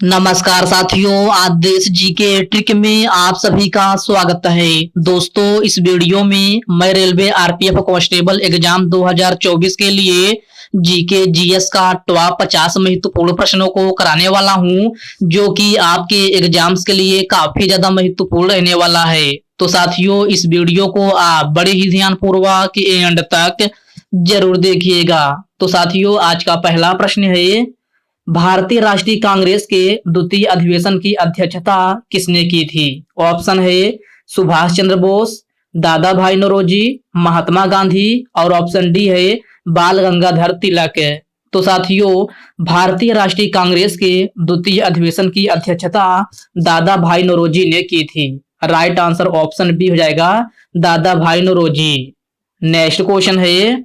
नमस्कार साथियों, आज देश जी के ट्रिक में आप सभी का स्वागत है। दोस्तों, इस वीडियो में मैं रेलवे आरपीएफ कांस्टेबल एग्जाम 2024 के लिए जीके जीएस का टॉप 50 महत्वपूर्ण प्रश्नों को कराने वाला हूं, जो कि आपके एग्जाम्स के लिए काफी ज्यादा महत्वपूर्ण रहने वाला है। तो साथियों, इस वीडियो को आप बड़े ही ध्यानपूर्वक एंड तक जरूर देखिएगा। तो साथियों, आज का पहला प्रश्न है, भारतीय राष्ट्रीय कांग्रेस के द्वितीय अधिवेशन की अध्यक्षता किसने की थी? ऑप्शन है सुभाष चंद्र बोस, दादा भाई नौरोजी, महात्मा गांधी और ऑप्शन डी है बाल गंगाधर तिलक। तो साथियों, भारतीय राष्ट्रीय कांग्रेस के द्वितीय अधिवेशन की अध्यक्षता दादा भाई नौरोजी ने की थी। राइट आंसर ऑप्शन बी हो जाएगा, दादा भाई नौरोजी। नेक्स्ट क्वेश्चन है,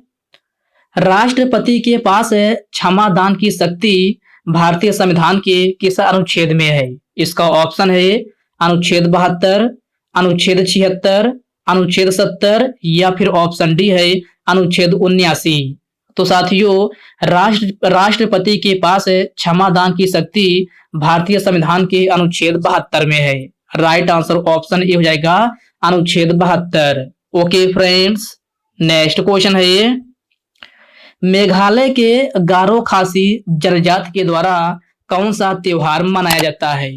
राष्ट्रपति के पास क्षमा दान की शक्ति भारतीय संविधान के किस अनुच्छेद में है? इसका ऑप्शन है अनुच्छेद 72, अनुच्छेद 76, अनुच्छेद 70 या फिर ऑप्शन डी है अनुच्छेद 79। तो साथियों, राष्ट्रपति के पास क्षमा दान की शक्ति भारतीय संविधान के अनुच्छेद 72 में है। राइट आंसर ऑप्शन ए हो जाएगा अनुच्छेद 72। ओके फ्रेंड्स, नेक्स्ट क्वेश्चन है, मेघालय के गारो खासी जनजाति के द्वारा कौन सा त्योहार मनाया जाता है?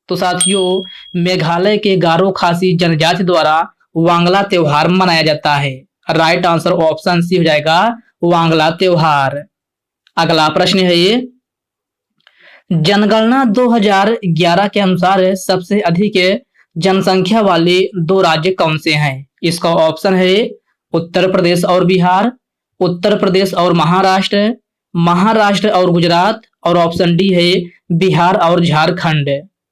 तो साथियों, मेघालय के गारो खासी जनजाति द्वारा वांगला त्योहार मनाया जाता है। राइट आंसर ऑप्शन सी हो जाएगा वांगला त्योहार। अगला प्रश्न है, जनगणना 2011 के अनुसार सबसे अधिक जनसंख्या वाले दो राज्य कौन से हैं? इसका ऑप्शन है उत्तर प्रदेश और बिहार, उत्तर प्रदेश और महाराष्ट्र, महाराष्ट्र और गुजरात और ऑप्शन डी है बिहार और झारखंड।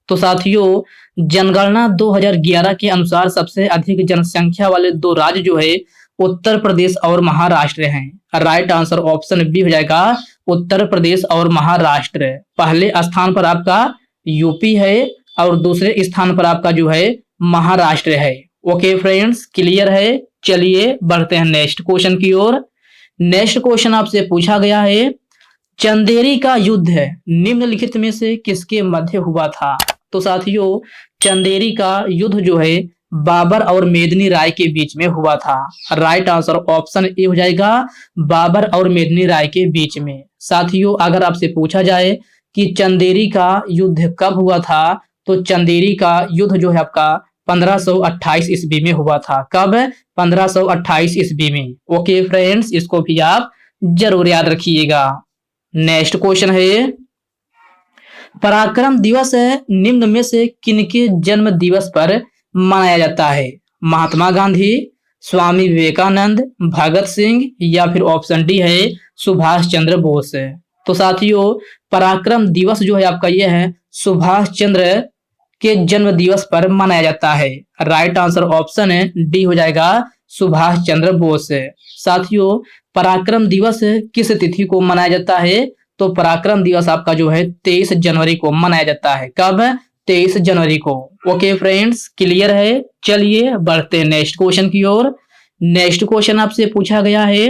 तो साथियों, जनगणना 2011 के अनुसार सबसे अधिक जनसंख्या वाले दो राज्य जो है उत्तर प्रदेश और महाराष्ट्र हैं। राइट आंसर ऑप्शन बी हो जाएगा उत्तर प्रदेश और महाराष्ट्र। पहले स्थान पर आपका यूपी है और दूसरे स्थान पर आपका जो है महाराष्ट्र है। ओके फ्रेंड्स, क्लियर है? चलिए बढ़ते हैं नेक्स्ट क्वेश्चन की ओर। नेक्स्ट क्वेश्चन आपसे पूछा गया है, चंदेरी का युद्ध निम्नलिखित में से किसके मध्य हुआ था? तो साथियों, चंदेरी का युद्ध जो है बाबर और मेदिनी राय के बीच में हुआ था। राइट आंसर ऑप्शन ए हो जाएगा बाबर और मेदिनी राय के बीच में। साथियों, अगर आपसे पूछा जाए कि चंदेरी का युद्ध कब हुआ था, तो चंदेरी का युद्ध जो है आपका 1528 ईस्वी में हुआ था। कब? 1528 ईस्वी में। ओके फ्रेंड्स, इसको भी आप जरूर याद रखिएगा। नेक्स्ट क्वेश्चन है, पराक्रम दिवस निम्न में से किनके जन्म दिवस पर मनाया जाता है? महात्मा गांधी, स्वामी विवेकानंद, भगत सिंह या फिर ऑप्शन डी है सुभाष चंद्र बोस। तो साथियों, पराक्रम दिवस जो है आपका यह है सुभाष चंद्र के जन्म दिवस पर मनाया जाता है। राइट आंसर ऑप्शन डी हो जाएगा सुभाष चंद्र बोस। साथियों, पराक्रम दिवस किस तिथि को मनाया जाता है? तो पराक्रम दिवस आपका जो है 23 जनवरी को मनाया जाता है। कब? 23 जनवरी को। ओके फ्रेंड्स, क्लियर है? चलिए बढ़ते हैं नेक्स्ट क्वेश्चन की ओर। नेक्स्ट क्वेश्चन आपसे पूछा गया है,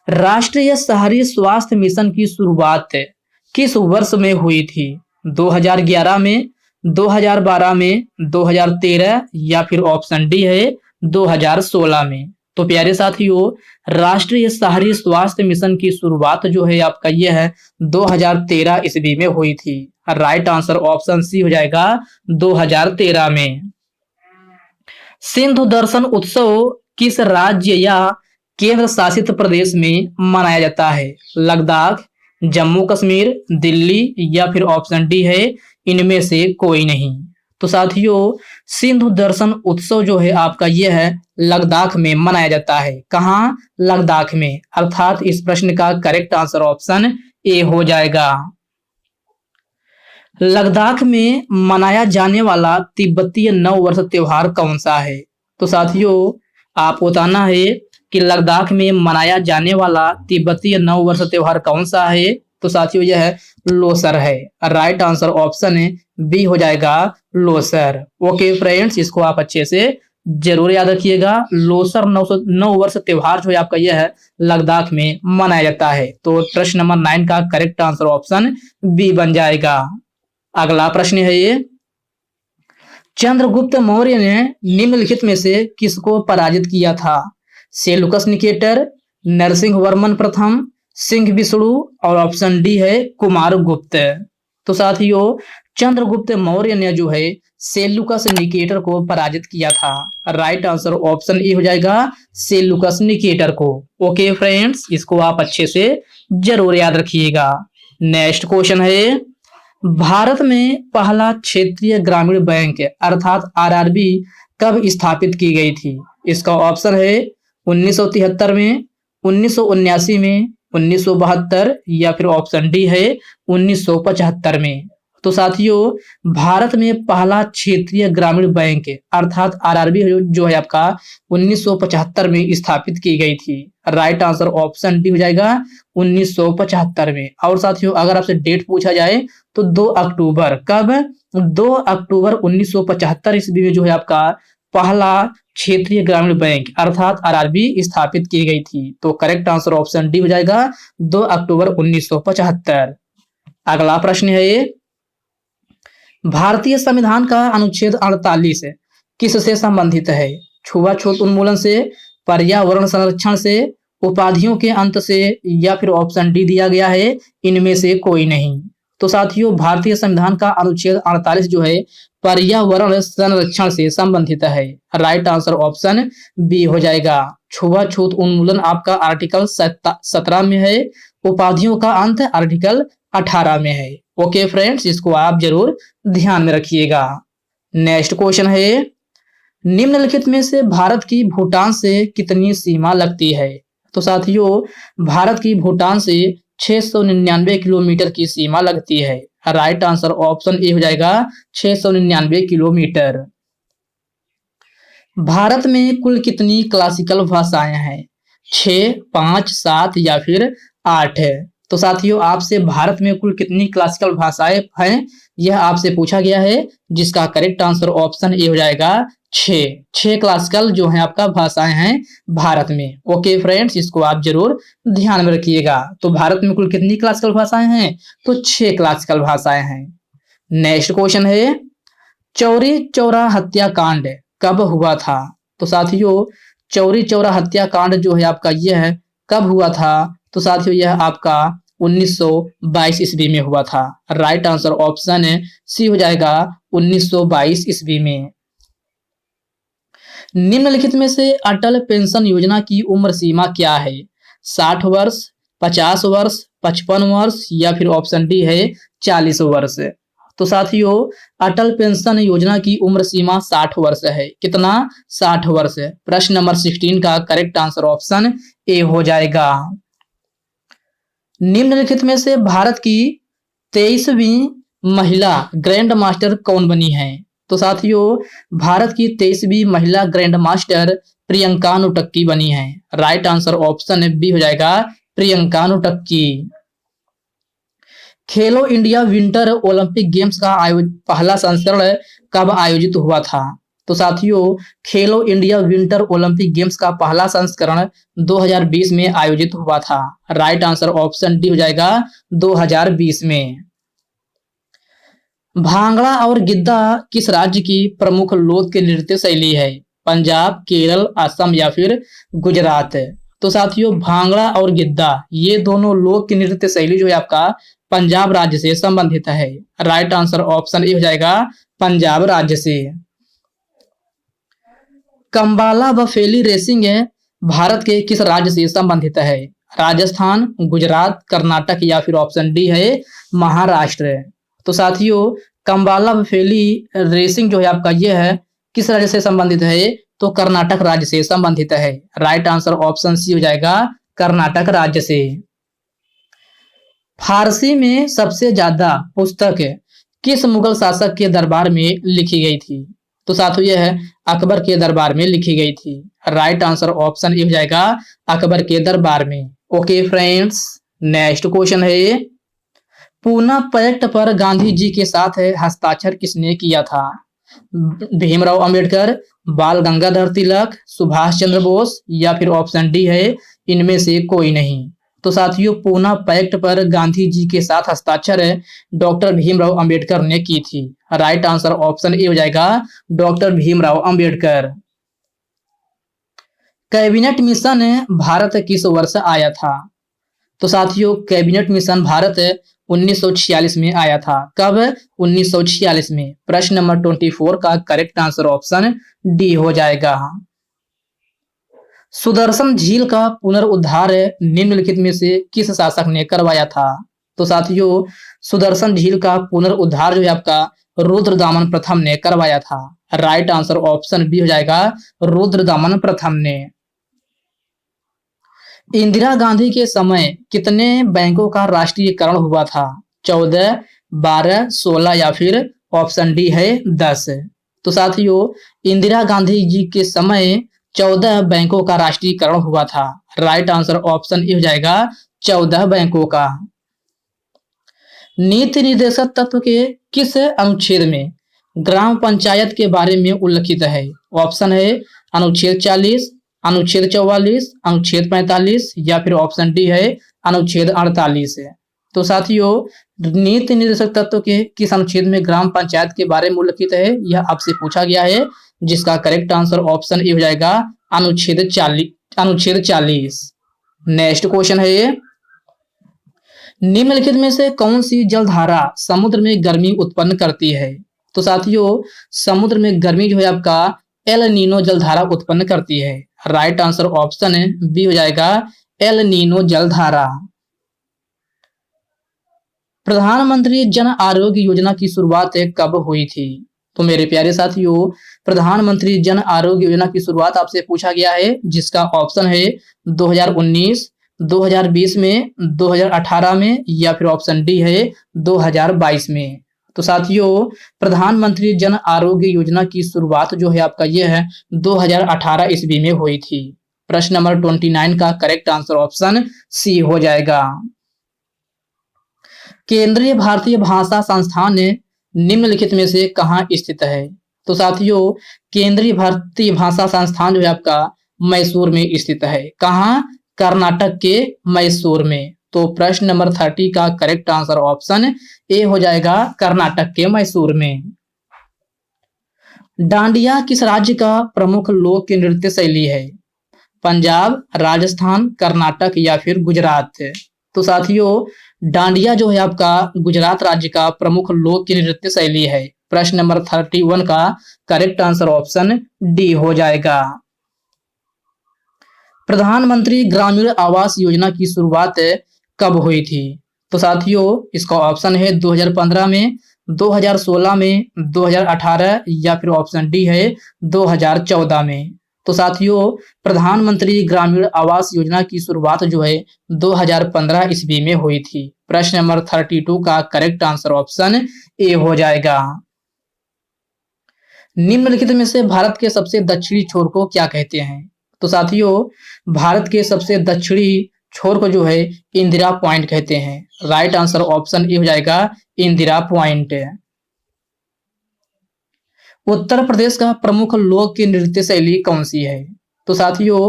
राष्ट्रीय शहरी स्वास्थ्य मिशन की शुरुआत किस वर्ष में हुई थी? 2011 में, 2012 में, 2013 या फिर ऑप्शन डी है 2016 में। तो प्यारे साथियों, राष्ट्रीय शहरी स्वास्थ्य मिशन की शुरुआत जो है आपका यह है 2013 ईस्वी में हुई थी। राइट आंसर ऑप्शन सी हो जाएगा 2013 में। सिंधु दर्शन उत्सव किस राज्य या केंद्र शासित प्रदेश में मनाया जाता है? लद्दाख, जम्मू कश्मीर, दिल्ली या फिर ऑप्शन डी है इनमें से कोई नहीं। तो साथियों, सिंधु दर्शन उत्सव जो है आपका यह है लद्दाख में मनाया जाता है। कहाँ? लद्दाख में। अर्थात इस प्रश्न का करेक्ट आंसर ऑप्शन ए हो जाएगा। लद्दाख में मनाया जाने वाला तिब्बतीय नव वर्ष त्योहार कौन सा है? तो साथियों, आपको बताना है कि लद्दाख में मनाया जाने वाला तिब्बतीय नव वर्ष त्योहार कौन सा है? तो साथियों, यह लोसर है। राइट आंसर ऑप्शन बी हो जाएगा लोसर। ओके फ्रेंड्स, इसको आप अच्छे से जरूर याद रखिएगा। लोसर नव वर्ष त्योहार जो है आपका यह है लद्दाख में मनाया जाता है। तो प्रश्न नंबर 9 का करेक्ट आंसर ऑप्शन बी बन जाएगा। अगला प्रश्न है ये, चंद्रगुप्त मौर्य ने निम्नलिखित में से किसको पराजित किया था? सेलुकस निकेटर, नरसिंह वर्मन प्रथम, सिंह विष्णु और ऑप्शन डी है कुमारगुप्त। तो साथियों चंद्रगुप्त मौर्य ने जो है सेलुकस निकेटर को पराजित किया था। राइट आंसर ऑप्शन ए हो जाएगा सेलुकस निकेटर को। ओके फ्रेंड्स, इसको आप अच्छे से जरूर याद रखिएगा। नेक्स्ट क्वेश्चन है, भारत में पहला क्षेत्रीय ग्रामीण बैंक अर्थात आरआरबी कब स्थापित की गई थी? इसका ऑप्शन है 1973 में, 1979 में, 1972 या फिर ऑप्शन डी है 1975 में। तो साथियों भारत में पहला क्षेत्रीय ग्रामीण बैंक अर्थात आरआरबी जो है आपका 1975 में स्थापित की गई थी। राइट आंसर ऑप्शन डी हो जाएगा 1975 में। और साथियों अगर आपसे डेट पूछा जाए तो 2 अक्टूबर, कब? 2 अक्टूबर 1975 ईस्वी में जो है आपका पहला क्षेत्रीय ग्रामीण बैंक अर्थात आरआरबी स्थापित की गई थी। तो करेक्ट आंसर ऑप्शन डी हो जाएगा 2 अक्टूबर 1975। अगला प्रश्न है ये, भारतीय संविधान का अनुच्छेद 48 किससे संबंधित है? छुआछूत उन्मूलन से, पर्यावरण संरक्षण से, उपाधियों के अंत से या फिर ऑप्शन डी दिया गया है इनमें से कोई नहीं। तो साथियों भारतीय संविधान का अनुच्छेद 48 जो है पर्यावरण संरक्षण से संबंधित है। राइट आंसर ऑप्शन बी हो जाएगा। छुआछूत उन्मूलन आपका आर्टिकल 17 में है, उपाधियों का अंत आर्टिकल 18 में है। ओके फ्रेंड्स, इसको आप जरूर ध्यान में रखिएगा। नेक्स्ट क्वेश्चन है, निम्नलिखित में से भारत की भूटान से कितनी सीमा लगती है? तो साथियों भारत की भूटान से 699 किलोमीटर की सीमा लगती है। राइट आंसर ऑप्शन ए हो जाएगा 699 किलोमीटर। भारत में कुल कितनी क्लासिकल भाषाएं हैं? 6, 5, 7 या फिर 8 है। तो साथियों आपसे भारत में कुल कितनी क्लासिकल भाषाएं हैं यह आपसे पूछा गया है, जिसका करेक्ट आंसर ऑप्शन ए हो जाएगा 6 क्लासिकल जो है आपका भाषाएं हैं भारत में। ओके फ्रेंड्स, इसको आप जरूर ध्यान में रखिएगा। तो भारत में कुल कितनी क्लासिकल भाषाएं हैं? तो 6 क्लासिकल भाषाएं हैं। नेक्स्ट क्वेश्चन है, चौरी चौरा हत्याकांड कब हुआ था? तो साथियों चौरी चौरा हत्याकांड जो है आपका यह कब हुआ था? तो साथियों यह आपका 1922 ईस्वी में हुआ था। राइट आंसर ऑप्शन सी हो जाएगा 1922 ईस्वी में। निम्नलिखित में से अटल पेंशन योजना की उम्र सीमा क्या है? 60 वर्ष, 50 वर्ष, 55 वर्ष या फिर ऑप्शन डी है 40 वर्ष। तो साथियों अटल पेंशन योजना की उम्र सीमा 60 वर्ष है। कितना? 60 वर्ष। प्रश्न नंबर 16 का करेक्ट आंसर ऑप्शन ए हो जाएगा। निम्नलिखित में से भारत की 23वीं महिला ग्रैंड मास्टर कौन बनी है? तो साथियों भारत की 23वीं महिला ग्रैंड मास्टर प्रियंका नुटक्की बनी है। राइट आंसर ऑप्शन बी हो जाएगा प्रियंका नुटक्की। खेलो इंडिया विंटर ओलंपिक गेम्स का पहला संस्करण कब आयोजित हुआ था? तो साथियों खेलो इंडिया विंटर ओलंपिक गेम्स का पहला संस्करण 2020 में आयोजित हुआ था। राइट आंसर ऑप्शन डी हो जाएगा 2020 में। भांगड़ा और गिद्दा किस राज्य की प्रमुख लोक नृत्य शैली है? पंजाब, केरल, असम या फिर गुजरात। तो साथियों भांगड़ा और गिद्दा ये दोनों लोक नृत्य शैली जो है आपका पंजाब राज्य से संबंधित है। राइट आंसर ऑप्शन ए हो जाएगा पंजाब राज्य से। कंबाला बफेली रेसिंग भारत के किस राज्य से संबंधित है? राजस्थान, गुजरात, कर्नाटक या फिर ऑप्शन डी है महाराष्ट्र। तो साथियों कंबाला बफेली रेसिंग जो है आपका ये है किस राज्य से संबंधित है? तो कर्नाटक राज्य से संबंधित है। राइट आंसर ऑप्शन सी हो जाएगा कर्नाटक राज्य से। फारसी में सबसे ज्यादा पुस्तक किस मुगल शासक के दरबार में लिखी गई थी? तो साथियों यह अकबर के दरबार में लिखी गई थी। राइट आंसर ऑप्शन ए हो जाएगा अकबर के दरबार में। ओके फ्रेंड्स, नेक्स्ट क्वेश्चन है, पूना पैक्ट पर गांधी जी के साथ हस्ताक्षर किसने किया था? भीमराव अंबेडकर, बाल गंगाधर तिलक, सुभाष चंद्र बोस या फिर ऑप्शन डी है इनमें से कोई नहीं। तो साथियों पूना पैक्ट पर गांधी जी के साथ हस्ताक्षर डॉक्टर भीमराव अंबेडकर ने की थी। राइट आंसर ऑप्शन ए हो जाएगा doctor Bhimrao Ambedkar. Cabinet mission Bharat किस वर्ष आया था? तो साथियों कैबिनेट मिशन भारत 1946 में आया था। कब? 1946 में। प्रश्न नंबर 24 का करेक्ट आंसर ऑप्शन डी हो जाएगा। सुदर्शन झील का पुनरुद्धार निम्नलिखित में से किस शासक ने करवाया था? तो साथियों सुदर्शन झील का पुनरुद्धार जो है आपका रुद्रदामन प्रथम ने करवाया था। राइट आंसर ऑप्शन बी हो जाएगा रुद्रदामन प्रथम ने। इंदिरा गांधी के समय कितने बैंकों का राष्ट्रीयकरण हुआ था? 14, 12, 16 या फिर ऑप्शन डी है 10। तो साथियों इंदिरा गांधी जी के समय 14 बैंकों का राष्ट्रीयकरण हुआ था। राइट आंसर ऑप्शन ए हो जाएगा 14 बैंकों का। नीति निर्देशक तत्व के किस अनुच्छेद में ग्राम पंचायत के बारे में उल्लिखित है? ऑप्शन है अनुच्छेद 40, अनुच्छेद 44, अनुच्छेद 45 या फिर ऑप्शन डी है अनुच्छेद 48 है। तो साथियों नीति निर्देशक तत्व के किस अनुच्छेद में ग्राम पंचायत के बारे में उल्लिखित है यह आपसे पूछा गया है, जिसका करेक्ट आंसर ऑप्शन ए हो जाएगा अनुच्छेद 40। नेक्स्ट क्वेश्चन है ये, निम्नलिखित में से कौन सी जलधारा समुद्र में गर्मी उत्पन्न करती है? तो साथियों समुद्र में गर्मी जो है आपका एल नीनो जलधारा उत्पन्न करती है। राइट आंसर ऑप्शन बी हो जाएगा एल नीनो जलधारा। प्रधानमंत्री जन आरोग्य योजना की शुरुआत कब हुई थी? तो मेरे प्यारे साथियों प्रधानमंत्री जन आरोग्य योजना की शुरुआत आपसे पूछा गया है, जिसका ऑप्शन है 2019, 2020 में, 2018 में या फिर ऑप्शन डी है 2022 में। तो साथियों प्रधानमंत्री जन आरोग्य योजना की शुरुआत जो है आपका ये है 2018 ईस्वी में हुई थी। प्रश्न नंबर 29 का करेक्ट आंसर ऑप्शन सी हो जाएगा। केंद्रीय भारतीय भाषा संस्थान निम्नलिखित में से कहाँ स्थित है? तो साथियों केंद्रीय भारतीय भाषा संस्थान जो है आपका मैसूर में स्थित है। कहाँ? कर्नाटक के मैसूर में। तो प्रश्न नंबर 30 का करेक्ट आंसर ऑप्शन ए हो जाएगा कर्नाटक के मैसूर में। डांडिया किस राज्य का प्रमुख लोक नृत्य शैली है? पंजाब, राजस्थान, कर्नाटक या फिर गुजरात? तो साथियों डांडिया जो है आपका गुजरात राज्य का प्रमुख लोक नृत्य शैली है। प्रश्न नंबर 31 का करेक्ट आंसर ऑप्शन डी हो जाएगा। प्रधानमंत्री ग्रामीण आवास योजना की शुरुआत कब हुई थी? तो साथियों इसका ऑप्शन है 2015 में, 2016 में, 2018 या फिर ऑप्शन डी है 2014 में। तो साथियों प्रधानमंत्री ग्रामीण आवास योजना की शुरुआत जो है 2015 ईस्वी में हुई थी। प्रश्न नंबर 32 का करेक्ट आंसर ऑप्शन ए हो जाएगा। निम्नलिखित में से भारत के सबसे दक्षिणी छोर को क्या कहते हैं? तो साथियों भारत के सबसे दक्षिणी छोर को जो है इंदिरा पॉइंट कहते हैं। राइट आंसर ऑप्शन ए हो जाएगा इंदिरा पॉइंट। उत्तर प्रदेश का प्रमुख लोक नृत्य शैली कौन सी है? तो साथियों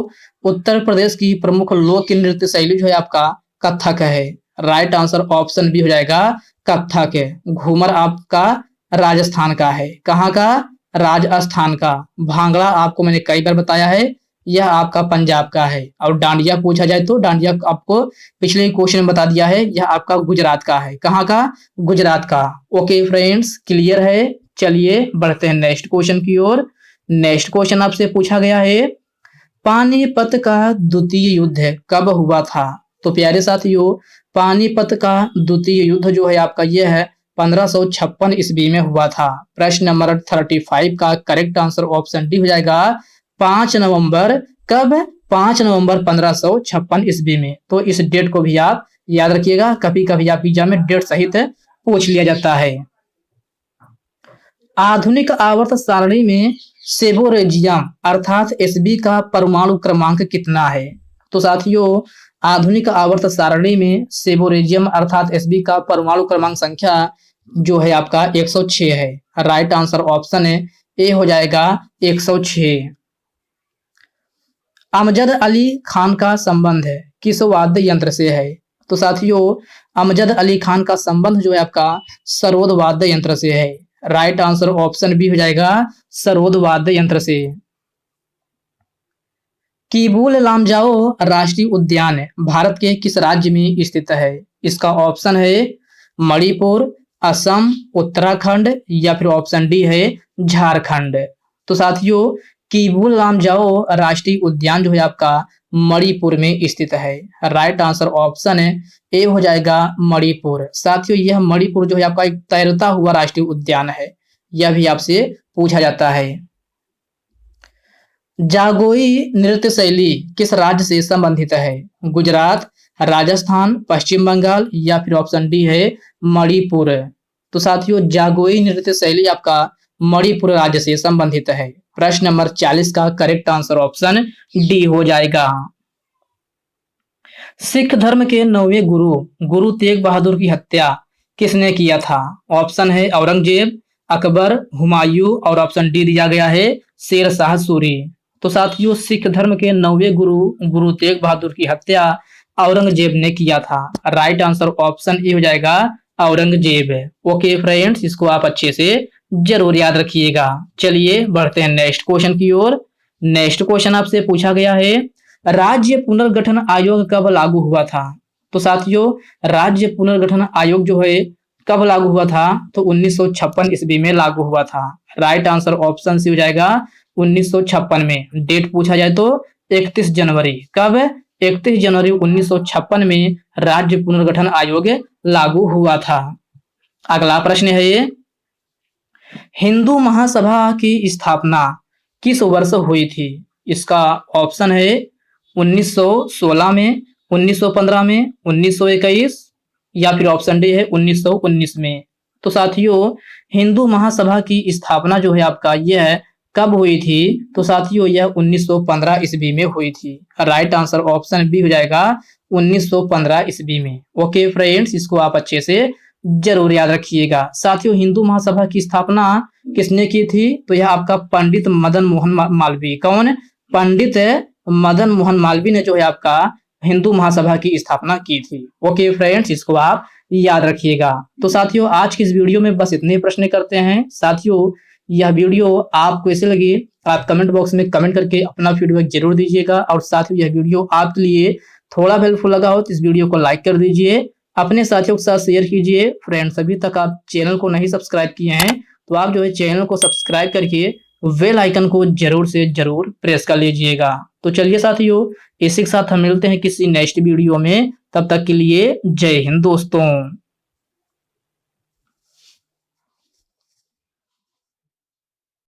उत्तर प्रदेश की प्रमुख लोक नृत्य शैली जो है आपका कथक है। राइट आंसर ऑप्शन बी हो जाएगा कथक है। घूमर आपका राजस्थान का है। कहाँ का? राजस्थान का। भांगड़ा आपको मैंने कई बार बताया है यह आपका पंजाब का है। और डांडिया पूछा जाए तो डांडिया आपको पिछले क्वेश्चन में बता दिया है यह आपका गुजरात का है। कहाँ का? गुजरात का। ओके फ्रेंड्स क्लियर है। चलिए बढ़ते हैं नेक्स्ट क्वेश्चन की ओर। नेक्स्ट क्वेश्चन आपसे पूछा गया है पानीपत का द्वितीय युद्ध कब हुआ था? तो प्यारे साथियों पानीपत का द्वितीय युद्ध जो है आपका यह है 1556 ईस्वी में हुआ था। प्रश्न नंबर 35 का करेक्ट आंसर ऑप्शन डी हो जाएगा 5 नवंबर। कब? 5 नवंबर 1556 ईस्वी में। तो इस डेट को भी आप याद रखिएगा, कभी कभी आप एग्जाम में डेट सहित पूछ लिया जाता है। आधुनिक आवर्त सारणी में सेबोरेजियम अर्थात एसबी का परमाणु क्रमांक कितना है? तो साथियों आधुनिक आवर्त सारणी में सेबोरेजियम अर्थात एसबी का परमाणु क्रमांक संख्या जो है आपका 106 है। राइट आंसर ऑप्शन ए हो जाएगा 106। अमजद अली खान का संबंध किस वाद्य यंत्र से है? तो साथियों अमजद अली खान का संबंध जो है आपका सरोद वाद्य यंत्र से है। राइट आंसर ऑप्शन बी हो जाएगा सरोद वाद्य यंत्र से। कीबुल लामजाओ राष्ट्रीय उद्यान भारत के किस राज्य में स्थित है? इसका ऑप्शन है मणिपुर, असम, उत्तराखंड या फिर ऑप्शन डी है झारखंड। तो साथियों कीबुल लामजाओ राष्ट्रीय उद्यान जो है आपका मणिपुर में स्थित है। राइट आंसर ऑप्शन है ए हो जाएगा मणिपुर। साथियों यह मणिपुर जो है आपका एक तैरता हुआ राष्ट्रीय उद्यान है, यह भी आपसे पूछा जाता है। जागोई नृत्य शैली किस राज्य से संबंधित है? गुजरात, राजस्थान, पश्चिम बंगाल या फिर ऑप्शन डी है मणिपुर। तो साथियों जागोई नृत्य शैली आपका मणिपुर राज्य से संबंधित है। प्रश्न नंबर 40 का करेक्ट आंसर ऑप्शन डी हो जाएगा। सिख धर्म के 9वें गुरु गुरु तेग बहादुर की हत्या किसने किया था? ऑप्शन है औरंगजेब, अकबर, हुमायूं और ऑप्शन डी दिया गया है शेर शाह सूरी। तो साथियों सिख धर्म के 9वें गुरु गुरु तेग बहादुर की हत्या औरंगजेब ने किया था। राइट आंसर ऑप्शन ए हो जाएगा औरंगजेब। ओके फ्रेंड्स, इसको आप अच्छे से जरूर याद रखिएगा। चलिए बढ़ते हैं नेक्स्ट क्वेश्चन की ओर। नेक्स्ट क्वेश्चन आपसे पूछा गया है राज्य पुनर्गठन आयोग कब लागू हुआ था? तो साथियों राज्य पुनर्गठन आयोग जो है कब लागू हुआ था? तो 1956 ईस्वी में लागू हुआ था। राइट आंसर ऑप्शन सी हो जाएगा 1956 में। डेट पूछा जाए तो 31 जनवरी। कब? 31 जनवरी 1956 में राज्य पुनर्गठन आयोग लागू हुआ था। अगला प्रश्न है ये हिंदू महासभा की स्थापना किस वर्ष हुई थी? इसका ऑप्शन है 1916 में, 1915 में, 1921 या फिर ऑप्शन डी है 1919 में। तो साथियों हिंदू महासभा की स्थापना जो है आपका यह कब हुई थी? तो साथियों यह 1915 ईस्वी में हुई थी। राइट आंसर ऑप्शन बी हो जाएगा 1915 ईस्वी में। ओके फ्रेंड्स, इसको आप अच्छे से जरूर याद रखिएगा। साथियों हिंदू महासभा की स्थापना किसने की थी? तो यह आपका पंडित मदन मोहन मालवीय। कौन? पंडित मदन मोहन मालवीय ने जो है आपका हिंदू महासभा की स्थापना की थी। ओके फ्रेंड्स, इसको आप याद रखिएगा। तो साथियों आज की इस वीडियो में बस इतने प्रश्न करते हैं। साथियों यह वीडियो आपको कैसे लगी आप कमेंट बॉक्स में कमेंट करके अपना फीडबैक जरूर दीजिएगा। और साथियों यह वीडियो आपके लिए थोड़ा हेल्पफुल लगा हो तो इस वीडियो को लाइक कर दीजिए, अपने साथियों के साथ शेयर कीजिए। फ्रेंड्स अभी तक आप चैनल को नहीं सब्सक्राइब किए हैं तो आप जो है चैनल को सब्सक्राइब करके बेल आइकन को जरूर से जरूर प्रेस कर लीजिएगा। तो चलिए साथियों इसी के साथ हम मिलते हैं किसी नेक्स्ट वीडियो में। तब तक के लिए जय हिंद दोस्तों।